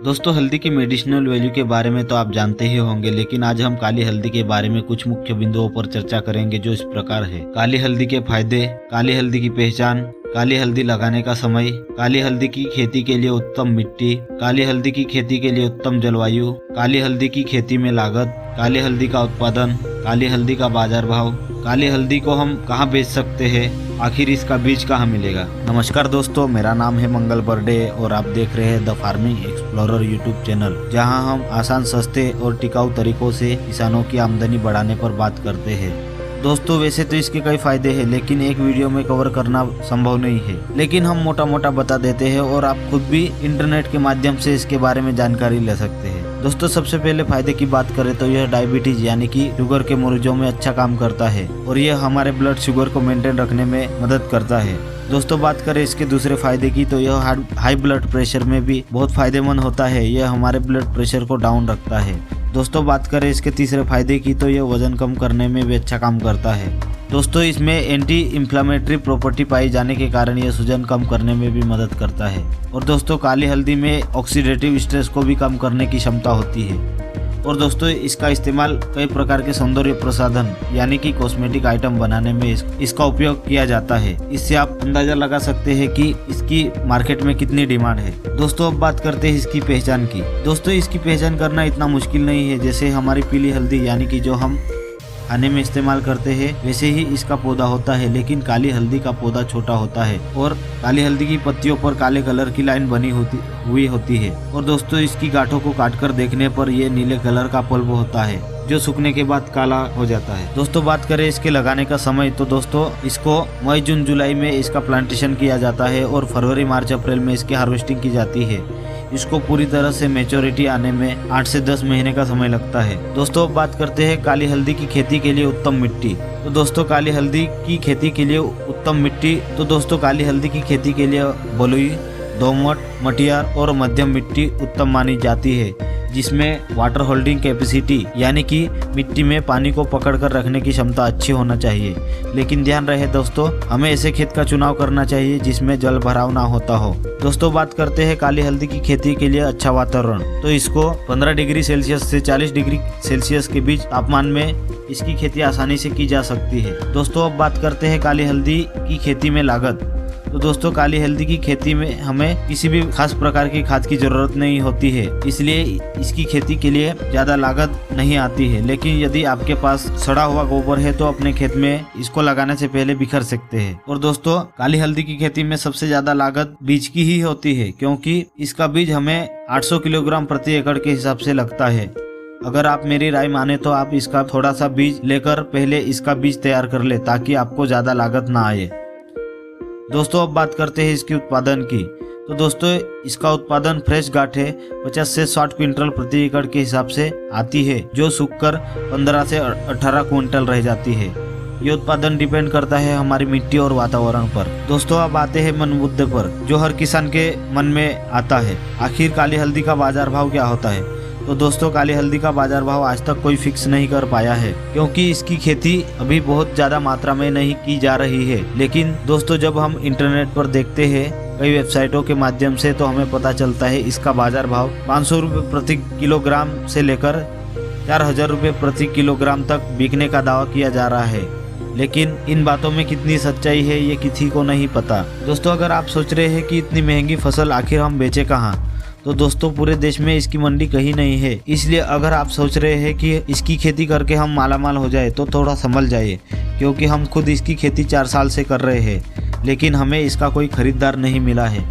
दोस्तों, हल्दी की मेडिसिनल वैल्यू के बारे में तो आप जानते ही होंगे, लेकिन आज हम काली हल्दी के बारे में कुछ मुख्य बिंदुओं पर चर्चा करेंगे जो इस प्रकार है। काली हल्दी के फायदे, काली हल्दी की पहचान, काली हल्दी लगाने का समय, काली हल्दी की खेती के लिए उत्तम मिट्टी, काली हल्दी की खेती के लिए उत्तम जलवायु, काली हल्दी की खेती में लागत, काली हल्दी का उत्पादन, काली हल्दी का बाजार भाव, काली हल्दी को हम कहाँ बेच सकते हैं, आखिर इसका बीज कहाँ मिलेगा। नमस्कार दोस्तों, मेरा नाम है मंगल बर्डे और आप देख रहे हैं the farming explorer YouTube channel, जहां हम आसान, सस्ते और टिकाऊ तरीकों से किसानों की आमदनी बढ़ाने पर बात करते हैं। दोस्तों, वैसे तो इसके कई फायदे हैं, लेकिन एक वीडियो में कवर करना संभव नहीं है, लेकिन हम मोटा मोटा बता देते हैं और आप खुद भी इंटरनेट के माध्यम से इसके बारे में जानकारी ले सकते हैं। दोस्तों, सबसे पहले फायदे की बात करें तो यह डायबिटीज यानी कि शुगर के मरीजों में अच्छा काम करता है और यह हमारे ब्लड शुगर को मेंटेन रखने में मदद करता है। दोस्तों, बात करें इसके दूसरे फायदे की तो यह हाई ब्लड प्रेशर में भी बहुत फायदेमंद होता है। यह हमारे ब्लड प्रेशर को डाउन रखता है। दोस्तों, बात करें इसके तीसरे फायदे की तो यह वजन कम करने में भी अच्छा काम करता है। दोस्तों, इसमें एंटी इंफ्लेमेटरी प्रॉपर्टी पाई जाने के कारण यह सूजन कम करने में भी मदद करता है। और दोस्तों, काली हल्दी में ऑक्सीडेटिव स्ट्रेस को भी कम करने की क्षमता होती है। और दोस्तों, इसका इस्तेमाल कई प्रकार के सौंदर्य प्रसाधन यानी कि कॉस्मेटिक आइटम बनाने में इसका उपयोग किया जाता है। इससे आप अंदाजा लगा सकते हैं कि इसकी मार्केट में कितनी डिमांड है। दोस्तों, अब बात करते हैं इसकी पहचान की। दोस्तों, इसकी पहचान करना इतना मुश्किल नहीं है। जैसे हमारी पीली हल्दी यानी कि जो हम खाने में इस्तेमाल करते हैं, वैसे ही इसका पौधा होता है, लेकिन काली हल्दी का पौधा छोटा होता है और काली हल्दी की पत्तियों पर काले कलर की लाइन बनी हुई होती है। और दोस्तों, इसकी गांठों को काटकर देखने पर यह नीले कलर का पल्प होता है जो सूखने के बाद काला हो जाता है। दोस्तों, बात करें इसके लगाने का समय तो दोस्तों, इसको मई, जून, जुलाई में इसका प्लांटेशन किया जाता है और फरवरी, मार्च, अप्रैल में इसकी हार्वेस्टिंग की जाती है। इसको पूरी तरह से मैच्योरिटी आने में 8 से 10 महीने का समय लगता है। दोस्तों, अब बात करते हैं काली हल्दी की खेती के लिए उत्तम मिट्टी। तो दोस्तों, काली हल्दी की खेती के लिए उत्तम मिट्टी तो दोस्तों, काली हल्दी की खेती के लिए बलुई, दोमट, मटियार और मध्यम मिट्टी उत्तम मानी जाती है, जिसमें वाटर होल्डिंग कैपेसिटी यानी कि मिट्टी में पानी को पकड़कर रखने की क्षमता अच्छी होना चाहिए। लेकिन ध्यान रहे दोस्तों, हमें ऐसे खेत का चुनाव करना चाहिए जिसमें जल भराव ना होता हो। दोस्तों, बात करते हैं काली हल्दी की खेती के लिए अच्छा वातावरण। तो इसको 15 डिग्री सेल्सियस से 40 डिग्री सेल्सियस के बीच तापमान में इसकी खेती आसानी से की जा सकती है। दोस्तों, अब बात करते हैं काली हल्दी की खेती में लागत। तो दोस्तों, काली हल्दी की खेती में हमें किसी भी खास प्रकार की खाद की जरूरत नहीं होती है, इसलिए इसकी खेती के लिए ज्यादा लागत नहीं आती है। लेकिन यदि आपके पास सड़ा हुआ गोबर है तो अपने खेत में इसको लगाने से पहले बिखर सकते हैं। और दोस्तों, काली हल्दी की खेती में सबसे ज्यादा लागत बीज की ही होती है, क्योंकि इसका बीज हमें 800 किलोग्राम प्रति एकड़ के हिसाब से लगता है। अगर आप मेरी राय माने तो आप इसका थोड़ा सा बीज लेकर पहले इसका बीज तैयार कर ले, ताकि आपको ज्यादा लागत ना आए। दोस्तों, अब बात करते हैं इसके उत्पादन की। तो दोस्तों, इसका उत्पादन फ्रेश गांठे 50 से 60 क्विंटल प्रति एकड़ के हिसाब से आती है, जो सूखकर 15 से 18 क्विंटल रह जाती है। ये उत्पादन डिपेंड करता है हमारी मिट्टी और वातावरण पर। दोस्तों, अब आते हैं मन मुद्दे पर, जो हर किसान के मन में आता है। आखिर काली हल्दी का बाजार भाव क्या होता है? तो दोस्तों, काली हल्दी का बाजार भाव आज तक कोई फिक्स नहीं कर पाया है, क्योंकि इसकी खेती अभी बहुत ज्यादा मात्रा में नहीं की जा रही है। लेकिन दोस्तों, जब हम इंटरनेट पर देखते हैं कई वेबसाइटों के माध्यम से, तो हमें पता चलता है इसका बाजार भाव 500 रुपये प्रति किलोग्राम से लेकर 4000 रुपये प्रति किलोग्राम तक बिकने का दावा किया जा रहा है। लेकिन इन बातों में कितनी सच्चाई है ये किसी को नहीं पता। दोस्तों, अगर आप सोच रहे हैं कि इतनी महंगी फसल आखिर हम बेचे कहाँ, तो दोस्तों, पूरे देश में इसकी मंडी कहीं नहीं है। इसलिए अगर आप सोच रहे हैं कि इसकी खेती करके हम मालामाल हो जाए, तो थोड़ा संभल जाइए, क्योंकि हम खुद इसकी खेती 4 साल से कर रहे हैं, लेकिन हमें इसका कोई खरीदार नहीं मिला है।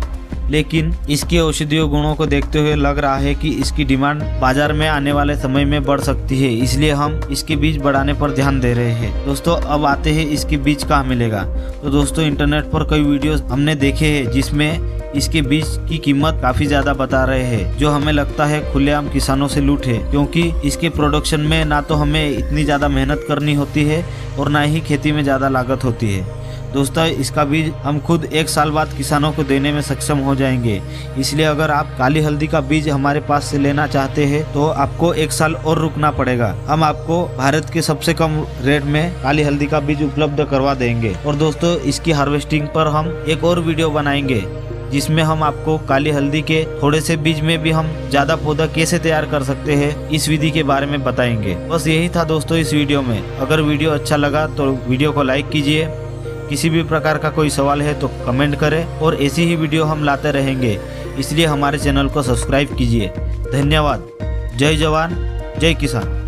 लेकिन इसके औषधीय गुणों को देखते हुए लग रहा है कि इसकी डिमांड बाजार में आने वाले समय में बढ़ सकती है, इसलिए हम इसके बीज बढ़ाने पर ध्यान दे रहे हैं। दोस्तों, अब आते हैं इसके बीज कहाँ मिलेगा। तो दोस्तों, इंटरनेट पर कई वीडियोस हमने देखे हैं जिसमें इसके बीज की कीमत काफी ज्यादा बता रहे हैं, जो हमें लगता है खुलेआम किसानों से लूट है, क्योंकि इसके प्रोडक्शन में ना तो हमें इतनी ज्यादा मेहनत करनी होती है और ना ही खेती में ज्यादा लागत होती है। दोस्तों, इसका बीज हम खुद 1 साल बाद किसानों को देने में सक्षम हो जाएंगे। इसलिए अगर आप काली हल्दी का बीज हमारे पास से लेना चाहते हैं तो आपको 1 साल और रुकना पड़ेगा। हम आपको भारत के सबसे कम रेट में काली हल्दी का बीज उपलब्ध करवा देंगे। और दोस्तों, इसकी हार्वेस्टिंग पर हम एक और वीडियो बनाएंगे, जिसमें हम आपको काली हल्दी के थोड़े से बीज में भी हम ज्यादा पौधा कैसे तैयार कर सकते हैं इस विधि के बारे में बताएंगे। बस यही था दोस्तों इस वीडियो में। अगर वीडियो अच्छा लगा तो वीडियो को लाइक कीजिए। किसी भी प्रकार का कोई सवाल है तो कमेंट करें और ऐसी ही वीडियो हम लाते रहेंगे, इसलिए हमारे चैनल को सब्सक्राइब कीजिए। धन्यवाद। जय जवान जय किसान।